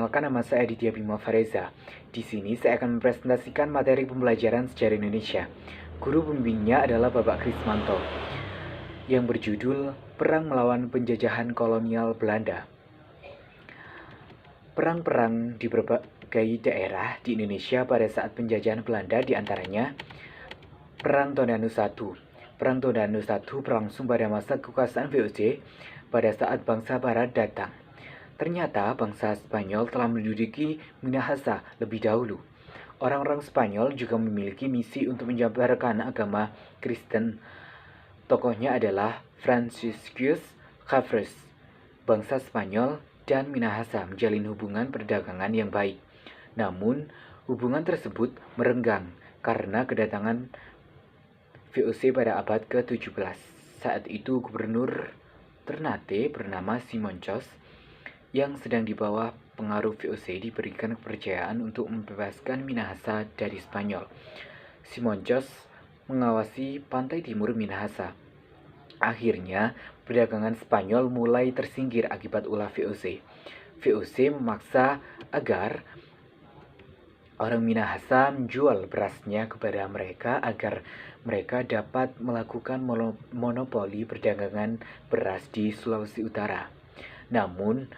perkenalkan, nama saya Aditya Bima Fareza. Di sini saya akan mempresentasikan materi pembelajaran sejarah Indonesia. Guru pembimbingnya adalah Bapak Krismanto, yang berjudul Perang Melawan Penjajahan Kolonial Belanda. Perang-perang di berbagai daerah di Indonesia pada saat penjajahan Belanda, diantaranya Perang Tondano I. Perang Tondano I berlangsung pada masa kekuasaan VOC pada saat bangsa Barat datang. Ternyata bangsa Spanyol telah menduduki Minahasa lebih dahulu. Orang-orang Spanyol juga memiliki misi untuk menyebarkan agama Kristen. Tokohnya adalah Franciscus Cafres. Bangsa Spanyol dan Minahasa menjalin hubungan perdagangan yang baik. Namun, hubungan tersebut merenggang karena kedatangan VOC pada abad ke-17. Saat itu Gubernur Ternate bernama Simonchos yang sedang di bawah pengaruh VOC diberikan kepercayaan untuk membebaskan Minahasa dari Spanyol. Simonchos mengawasi pantai timur Minahasa. Akhirnya, perdagangan Spanyol mulai tersingkir akibat ulah VOC. VOC memaksa agar orang Minahasa menjual berasnya kepada mereka agar mereka dapat melakukan monopoli perdagangan beras di Sulawesi Utara. Namun,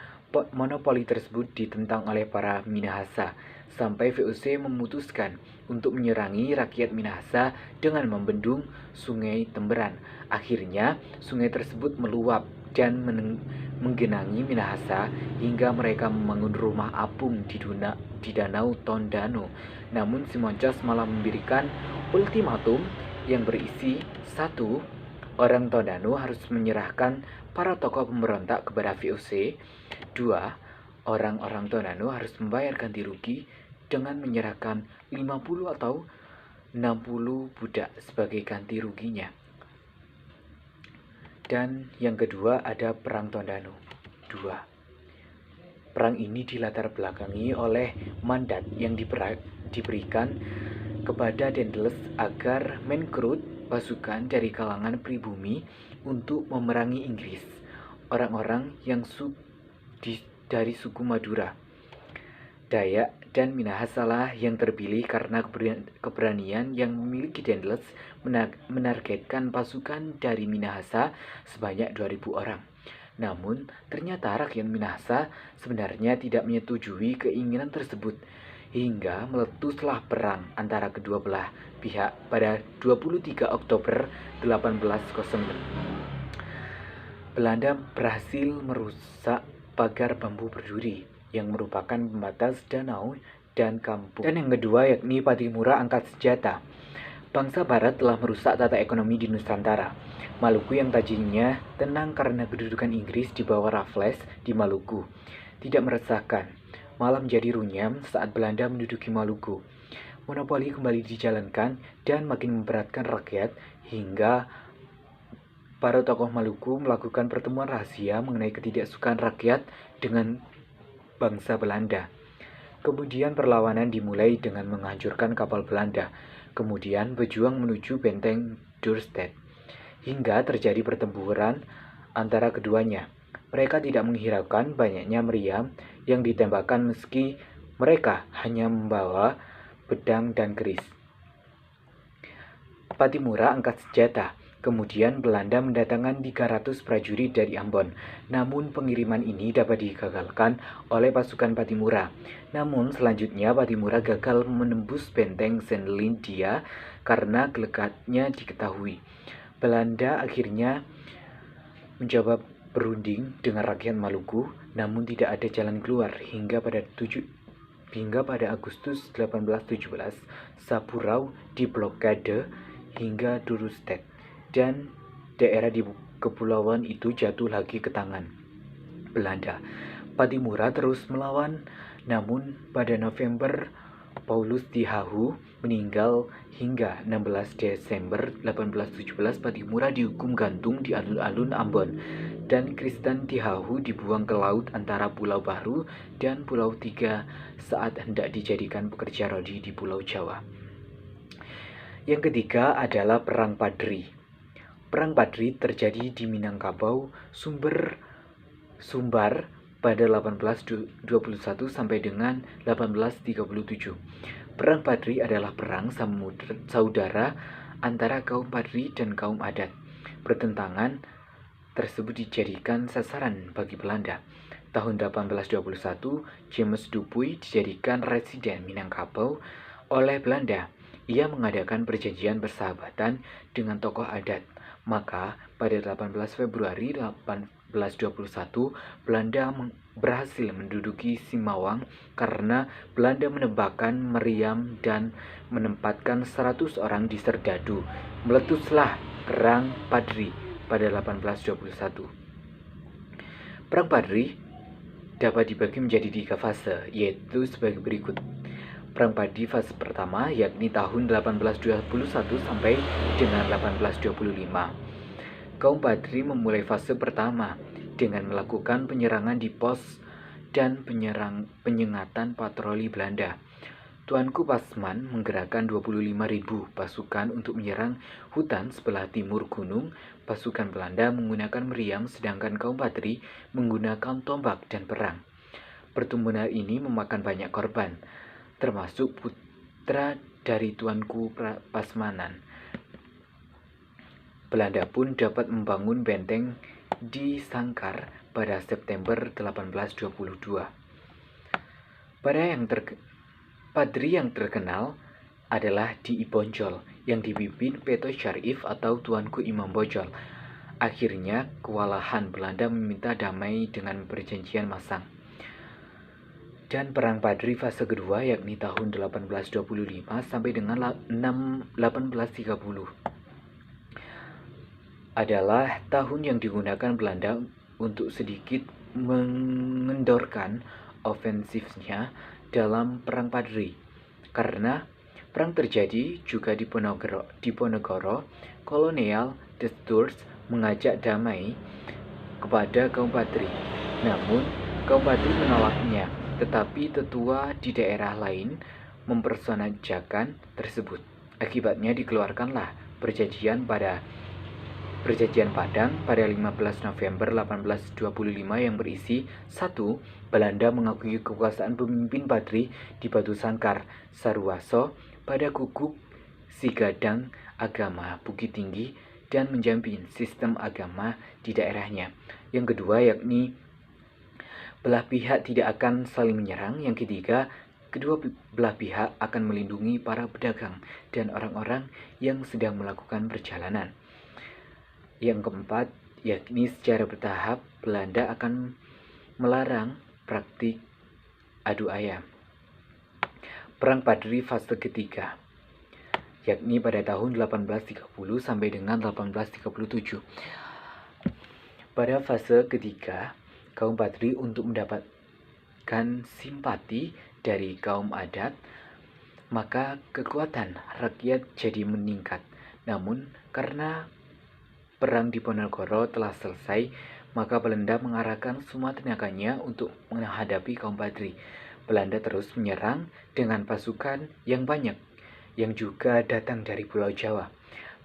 monopoli tersebut ditentang oleh para Minahasa sampai VOC memutuskan untuk menyerangi rakyat Minahasa dengan membendung Sungai Temberan. Akhirnya, sungai tersebut meluap dan menggenangi Minahasa hingga mereka membangun rumah apung di Danau Tondano. Namun Simonchos malah memberikan ultimatum yang berisi: 1. Orang Tondano harus menyerahkan para tokoh pemberontak kepada VOC. 2. Orang-orang Tondano harus membayar ganti rugi dengan menyerahkan 50 atau 60 budak sebagai ganti ruginya. Dan yang kedua ada Perang Tondano II. Perang ini dilatar belakangi oleh mandat yang diberikan kepada Daendels agar merekrut pasukan dari kalangan pribumi untuk memerangi Inggris. Orang-orang yang dari suku Madura, Dayak, dan Minahasa lah yang terpilih karena keberanian yang memiliki Daendels menargetkan pasukan dari Minahasa sebanyak 2.000 orang. Namun, ternyata rakyat Minahasa sebenarnya tidak menyetujui keinginan tersebut, hingga meletuslah perang antara kedua belah pihak pada 23 Oktober 1806. Belanda berhasil merusak pagar bambu berduri yang merupakan pembatas danau dan kampung. Dan yang kedua yakni Patimura angkat senjata. Bangsa Barat telah merusak tata ekonomi di Nusantara. Maluku yang tadinya tenang karena kedudukan Inggris di bawah Raffles di Maluku tidak meresahkan, malah menjadi runyam saat Belanda menduduki Maluku. Monopoli kembali dijalankan dan makin memberatkan rakyat hingga para tokoh Maluku melakukan pertemuan rahasia mengenai ketidaksukaan rakyat dengan bangsa Belanda. Kemudian perlawanan dimulai dengan menghancurkan kapal Belanda, kemudian berjuang menuju benteng Dorstad, hingga terjadi pertempuran antara keduanya. Mereka tidak menghiraukan banyaknya meriam yang ditembakkan meski mereka hanya membawa pedang dan keris. Patimura angkat senjata. Kemudian Belanda mendatangkan 300 prajurit dari Ambon. Namun pengiriman ini dapat digagalkan oleh pasukan Patimura. Namun selanjutnya Patimura gagal menembus benteng Senlindia karena gelegatnya diketahui. Belanda akhirnya mencoba berunding dengan rakyat Maluku, namun tidak ada jalan keluar hingga pada Agustus 1817 Sapurau diblokade hingga Dorstad, dan daerah di kepulauan itu jatuh lagi ke tangan Belanda. Patimura terus melawan, namun pada November Paulus Tihahu meninggal hingga 16 Desember 1817 Patimura dihukum gantung di alun-alun Ambon dan Kristen Tihahu dibuang ke laut antara Pulau Baru dan Pulau Tiga saat hendak dijadikan pekerja rodi di Pulau Jawa. Yang ketiga adalah Perang Padri. Perang Padri terjadi di Minangkabau, Sumbar, pada 1821 sampai dengan 1837. Perang Padri adalah perang saudara antara kaum Padri dan kaum adat. Pertentangan tersebut dijadikan sasaran bagi Belanda. Tahun 1821, James Dupuy dijadikan residen Minangkabau oleh Belanda. Ia mengadakan perjanjian persahabatan dengan tokoh adat. Maka pada 18 Februari 1821, Belanda berhasil menduduki Simawang karena Belanda menembakkan meriam dan menempatkan 100 orang di serdadu. Meletuslah Perang Padri pada 1821. Perang Padri dapat dibagi menjadi 3 fase, yaitu sebagai berikut. Perang Padri fase pertama yakni tahun 1821 sampai dengan 1825. Kaum Padri memulai fase pertama dengan melakukan penyerangan di pos dan penyengatan patroli Belanda. Tuanku Pasman menggerakkan 25.000 pasukan untuk menyerang hutan sebelah timur gunung. Pasukan Belanda menggunakan meriam, sedangkan kaum Padri menggunakan tombak dan perang. Pertempuran ini memakan banyak korban, termasuk putra dari Tuanku Pasmanan. Belanda pun dapat membangun benteng di Sangkar pada September 1822. Padri yang terkenal adalah di Ibonjol yang dipimpin Peto Syarif atau Tuanku Imam Bonjol. Akhirnya kewalahan Belanda meminta damai dengan perjanjian Masang. Dan Perang Padri fase kedua yakni tahun 1825 sampai dengan 1830 adalah tahun yang digunakan Belanda untuk sedikit mengendorkan ofensifnya dalam Perang Padri. Karena perang terjadi juga di Ponorogo, kolonial De Stoors mengajak damai kepada kaum Padri. Namun, kaum Padri menolaknya, tetapi tetua di daerah lain mempersonajakan tersebut. Akibatnya dikeluarkanlah Perjanjian Padang pada 15 November 1825 yang berisi 1. Belanda mengakui kekuasaan pemimpin Padri di Batu Sangkar, Saruwaso, pada Guguk, Sigadang, Agama, Bukit Tinggi, dan menjamin sistem agama di daerahnya. Yang kedua yakni belah pihak tidak akan saling menyerang. Yang ketiga, kedua belah pihak akan melindungi para pedagang dan orang-orang yang sedang melakukan perjalanan. Yang keempat, yakni secara bertahap Belanda akan melarang praktik adu ayam. Perang Padri fase ketiga, yakni pada tahun 1830 sampai dengan 1837. Pada fase ketiga, kaum Padri untuk mendapatkan simpati dari kaum adat, maka kekuatan rakyat jadi meningkat. Namun, karena perang di Ponorogo telah selesai, maka Belanda mengarahkan semua tenaganya untuk menghadapi kaum Padri. Belanda terus menyerang dengan pasukan yang banyak, yang juga datang dari Pulau Jawa.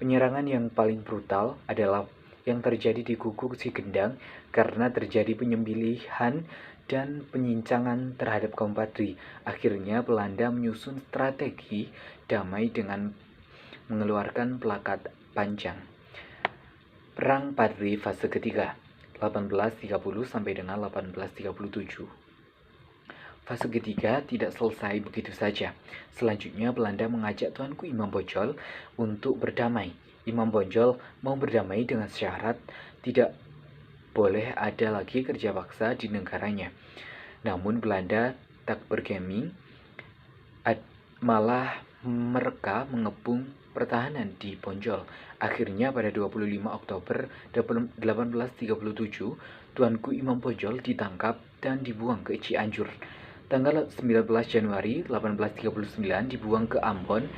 Penyerangan yang paling brutal adalah yang terjadi di Guguk Sigendang karena terjadi penyembelihan dan penyincangan terhadap kaum Padri. Akhirnya Belanda menyusun strategi damai dengan mengeluarkan plakat panjang. Perang Padri fase ketiga, 1830 sampai dengan 1837. Fase ketiga tidak selesai begitu saja. Selanjutnya Belanda mengajak Tuanku Imam Bonjol untuk berdamai. Imam Bonjol mau berdamai dengan syarat tidak boleh ada lagi kerja paksa di negaranya. Namun Belanda tak bergeming, malah mereka mengepung pertahanan di Bonjol. Akhirnya pada 25 Oktober 1837, Tuanku Imam Bonjol ditangkap dan dibuang ke Cianjur. Tanggal 19 Januari 1839 dibuang ke Ambon,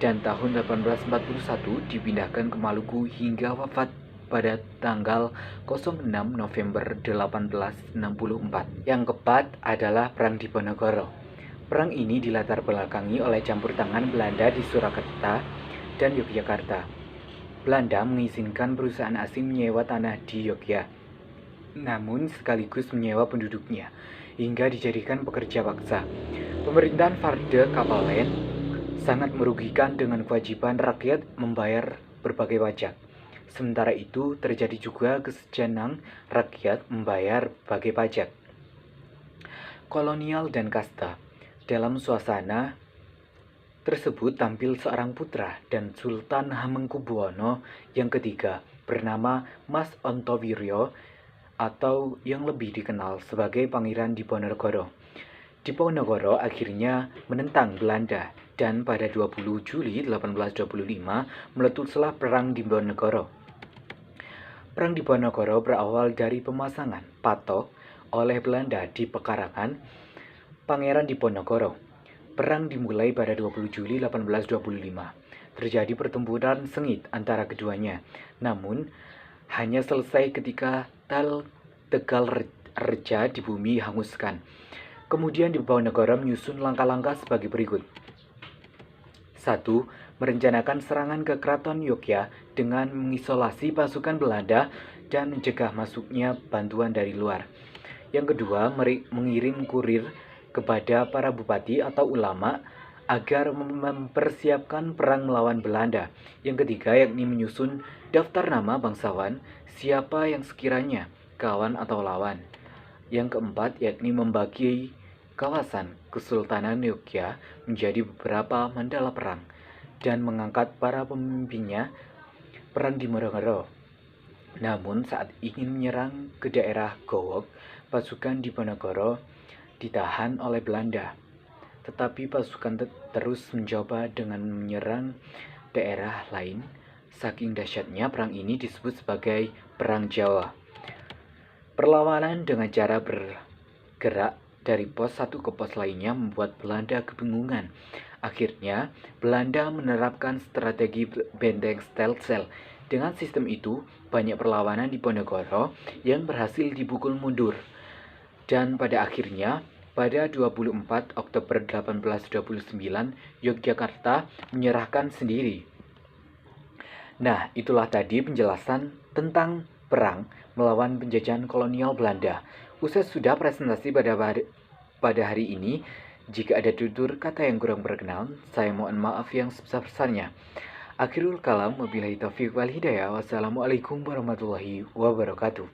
dan tahun 1841 dipindahkan ke Maluku hingga wafat pada tanggal 06 November 1864. Yang keempat adalah Perang Diponegoro. Perang ini dilatar belakangi oleh campur tangan Belanda di Surakarta dan Yogyakarta. Belanda mengizinkan perusahaan asing menyewa tanah di Yogyakarta. namun sekaligus menyewa penduduknya, hingga dijadikan pekerja paksa. Pemerintahan Farde Kapalen sangat merugikan dengan kewajiban rakyat membayar berbagai pajak. Sementara itu, terjadi juga kesenjangan rakyat membayar berbagai pajak. Kolonial dan kasta. Dalam suasana tersebut tampil seorang putra dan Sultan Hamengkubuwono yang ketiga bernama Mas Ontowiryo atau yang lebih dikenal sebagai Pangeran Diponegoro. Diponegoro akhirnya menentang Belanda dan pada 20 Juli 1825 meletuslah Perang Diponegoro. Perang Diponegoro berawal dari pemasangan patok oleh Belanda di pekarangan Pangeran Diponegoro. Perang dimulai pada 20 Juli 1825. Terjadi pertempuran sengit antara keduanya, namun hanya selesai ketika Tegal Reja di bumi hanguskan. Kemudian Diponegoro menyusun langkah-langkah sebagai berikut. 1. Merencanakan serangan ke Keraton Yogyakarta dengan mengisolasi pasukan Belanda dan mencegah masuknya bantuan dari luar. Yang kedua, mengirim kurir kepada para bupati atau ulama agar mempersiapkan perang melawan Belanda. Yang ketiga, yakni menyusun daftar nama bangsawan, siapa yang sekiranya kawan atau lawan. Yang keempat, yakni membagi kawasan Kesultanan Yogyakarta menjadi beberapa mandala perang dan mengangkat para pemimpinnya. Perang Diponegoro. Namun saat ingin menyerang ke daerah Gowok, pasukan Diponegoro ditahan oleh Belanda. Tetapi pasukan terus mencoba dengan menyerang daerah lain. Saking dahsyatnya perang ini disebut sebagai Perang Jawa. Perlawanan dengan cara bergerak dari pos satu ke pos lainnya membuat Belanda kebingungan. Akhirnya, Belanda menerapkan strategi benteng stelsel. Dengan sistem itu, banyak perlawanan di Diponegoro yang berhasil dipukul mundur. Dan pada akhirnya, pada 24 Oktober 1829, Yogyakarta menyerahkan sendiri. Nah, itulah tadi penjelasan tentang perang melawan penjajahan kolonial Belanda. Usai sudah presentasi pada hari ini. Jika ada tutur kata yang kurang berkenan, saya mohon maaf yang sebesar-besarnya. Akhirul kalam, wabillahi taufiq wal hidayah. Wassalamualaikum warahmatullahi wabarakatuh.